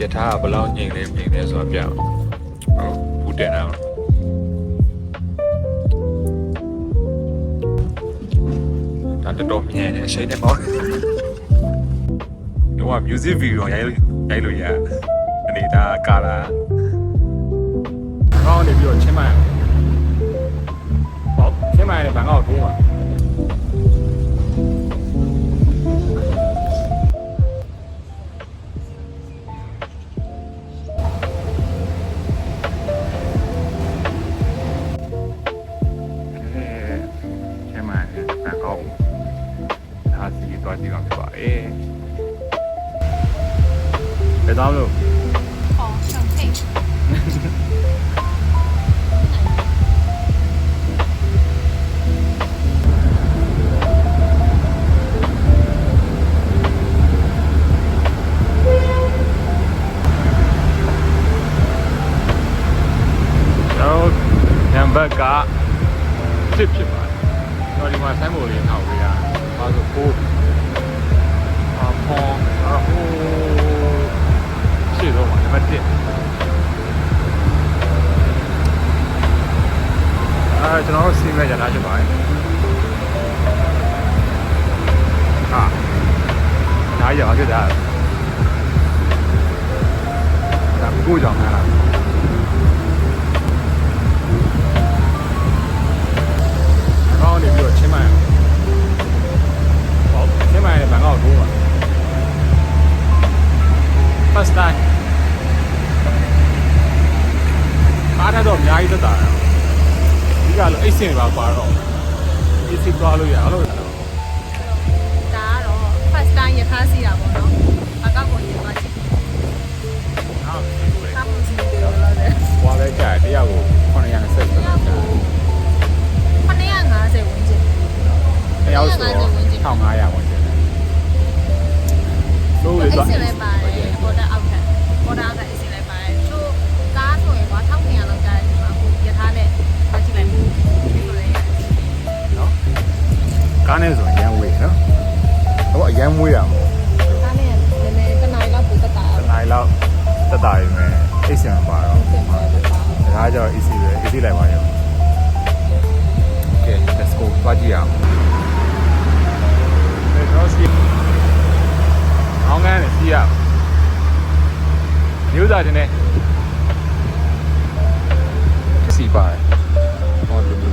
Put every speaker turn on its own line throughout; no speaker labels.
ယထာဘလောက်ငြိမ်လဲငြိမ်လဲဆိုတာပြအောင်ဟုတ်ဘူးတင်အောင်ဒါတော်မြင်နေရှိနေပေါ့တော့ music video ရိုက်လို့ရအနေဒါကာလာကောင်းနေပြီးတော့ချင်းမိုင်ဟုတ်ချင်းမိုင်နဲ့ဘန်ကောက်ထိုးပါသွားကြည့်အောင်ပါအေးဘယ်တော့လို့
哦上配
တော့နံပါတ်ကစစ်ဖြစ်ပါတယ်တော့ဒီမှာဆိုင်းဘုတ်လေးထောက်ပေးရပါဆိုကိုရှေ့တော့နံပါတ်1ကျွန်တော်တို့စီးမဲ့ကြတာဖြစ်ပါတယ်ဟာဒါရအောင်ကြတာဒါကိုကြောင်လာကောင်းနေပြီးတော့ချင်းမိုင်ဟုတ်ချင်းမိုင်နဲ့ဘန်ကောက်ထိုးပါfirst time အားတော့အများကြီးသက်သာတယ်ဒီကလို့အိတ်စင်ပါပါတော့ဒီစစ်သွားလို့ရအောင်လို့
ဒါကတော့ first time ရထားစီတာပေါ့နော်အကောက်ကိုရင်သွားချင်
ဟုတ်
ထားမှုစီတယ်လို့လည်း
ဟွာပဲကြာတယောက်ကို920ဆက်ဆက်ကြာ
950ဝန်းကျင်
တယောက်ဆို1500ဝန်းကျင်လို့လေတော့
အစ်စင်လည်းပါတယ်ပေါ်တာအောက်ထပ်ပေါ်တာအောက်ထပ်အစ်စင်လည်းပါတယ်သူကားဆိုရင်က1200လောက်ကြာတယ်ဒီမှာအခုရထားနဲ့ပတ်ကြည့်လိုက်ဒီလိုလေး
နော်ကားနဲ့ဆိုရန်ဝေးနော်တော့အရန်ဝေးရမှာ
ကားနဲ့လည်းတနားလောက်ပို့တက်တာ
တနားလောက်တက်တာရင်ပဲအိတ်စင်ပါတော့ဒါကြောင့် easy ပဲ easy လိုက်ပါရော Okay let's go သွားကြည့်အောင်ကျွန်တော်စီအောင်ငန်းနဲ့စီးရမျိုးသားတင်နေစီပါဟောဒီလို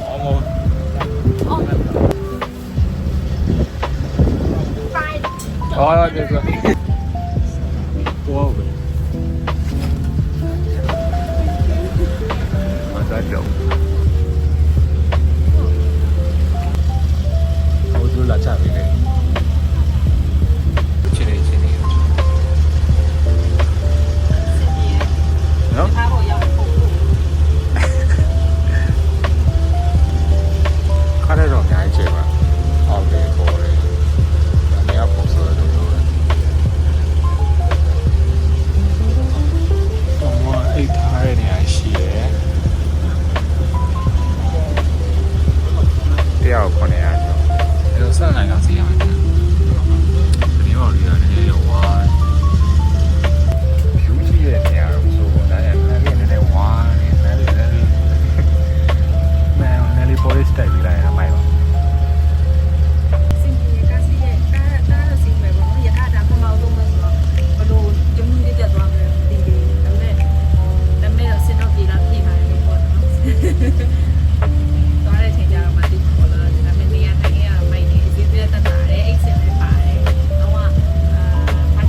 အော်ဟုတ်တယ်ဆိုတော့ဘယ်在表，我都拉下面嘞，去嘞，喏，看那种年纪嘛，好的过嘞，你要不说的多嘞，我一台呢还是嘞。တရားကို900ကျော်အဲ့တော့ဆက်နိုင်ကစီးရမယ်ဒီရော်လေးရတယ်ဝါဖြူကြီးရဲ့နေရာတော့ဆိုတော့ဒါနဲ့နည်းနည်းဝါနည်းလေး polish တိုက်ပြီးလိုက်ရမှာပါ
စင်ကြီးကစီးရဲ့တားစင်ပဲပေါ့နော်ရထားတာမမအောင်လို့မဆိုတော့ဘလို့ကျုံကြီးပြတ်သွားမယ်ဒီဒါပေမဲ့တော့စင်တော့ပြေလာပြေးပါတယ်လို့ပေါ့နော်သွားတဲ့ချိန်ကျတော့မသိဘူးပေါ့နော်ဒါပေမဲ့နေရာထိုင်ရမိုက်နေအပြည့်ပြတ်တက်တာတယ်အိတ်စင်လည်းပါတယ်တော့ဘာ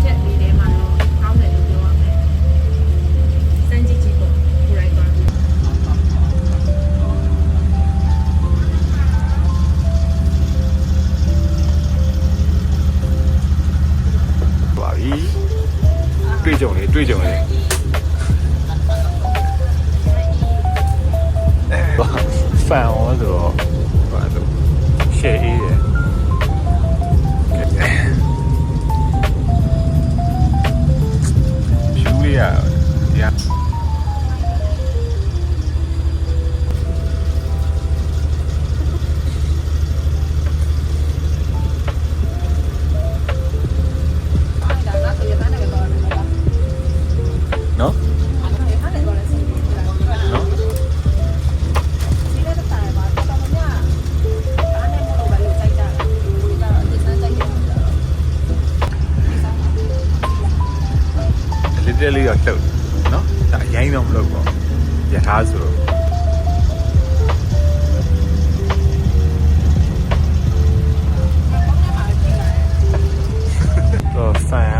ချက်လေးထဲမှာတော့ကောင်းတယ်လို့ပြောရမယ်စမ်းကြည့်ကြည့်ပေါ့ကိုယ်တိုင်သွား
ပါပြီတွေ့ကြုံလေဖန်ရောဆိုတော့ဘာလို့ရှယ်အေးတယ်ဖြူလေးရ ထားဆိုတော့ဆန်က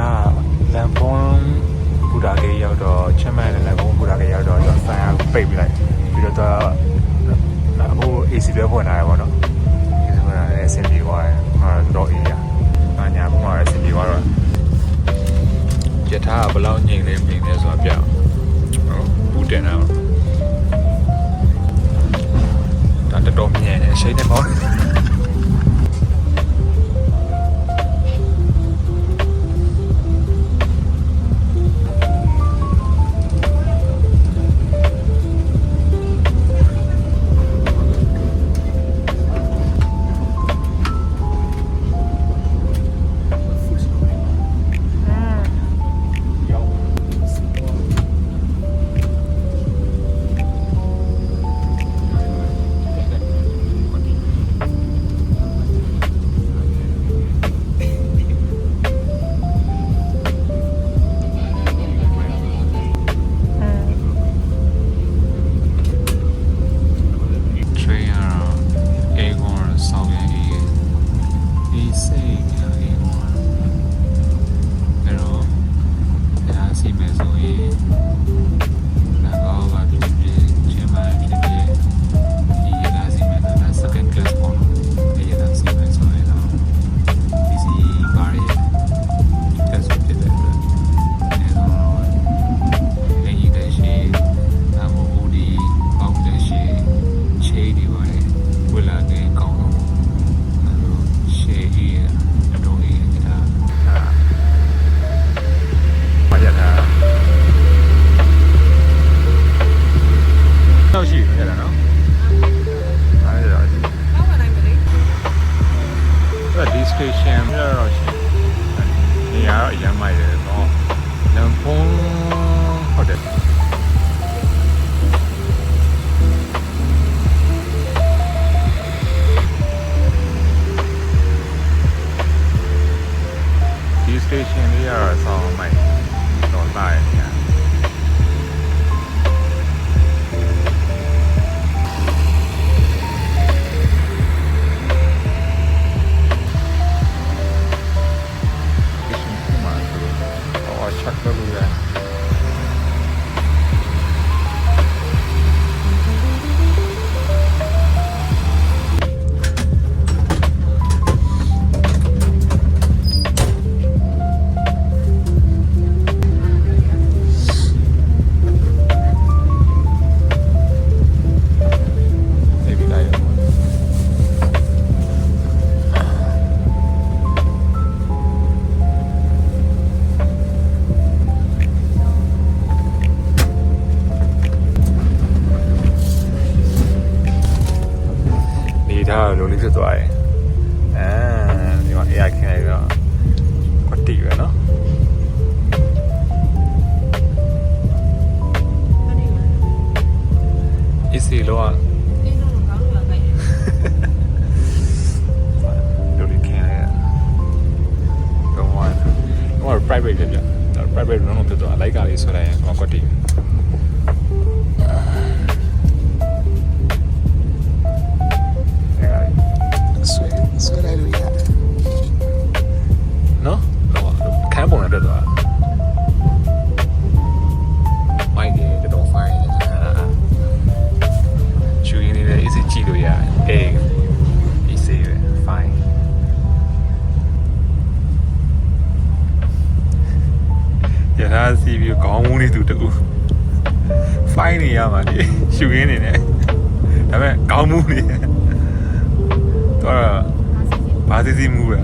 လမ်ပွန်ဘူဒါကေရောက်တော့ချင်းမိုင်နဲ့လမ်ပွန်ဘူဒါကေရောက်တော့ဆန်ကပိတ်ပြလိုက်ပြီးတော့အခု AC ပဲဖွင့်လာတယ်ပေါ့နော် AC ဖွင့်လာတယ်အဆင်ပြေသွားတယ်တော့အေးရညာဘုံမှာအဆင်ပြေသွားတော့ရထားကဘယ်လောက်ညင်နေမြင်နေဆိုတာပြအောင်ဘူးတင်တာဒါတော်မြင်နေရှိနေပေါ့station လေးကတော့ဆောင်းမိုက်တော့လာရညာချက်လို့ရလိုလေးဖြစ်သွားတယ်ဒီမှာ AI ခင်းလိုက်တော့ကွတ်တီပဲเนาะအစ်စီလောကလိုလေးခင်းလိုက်တော့ private ကြပြ private လုံးလုံးဖြစ်သွားလိုက်ကားလေးဆွဲလိုက်ရင်ကွတ်တီဆွဲလိုက်လို့ရတယ်နော်ခန်းပုံနဲ့တက်သွားမိုက်တယ်တော်ဖိုင်းချူရင်းနေတဲ့ easy ကြည့်လို့ရတယ်အေး easy ပဲ fine ရထားစီးပြီးခေါင်းမူးနေသူတူ fine နေရမှာဒီချူရင်းနေတယ်ဒါပေမဲ့ခေါင်းမူးနေတော့ဘာစီစီမူးလဲ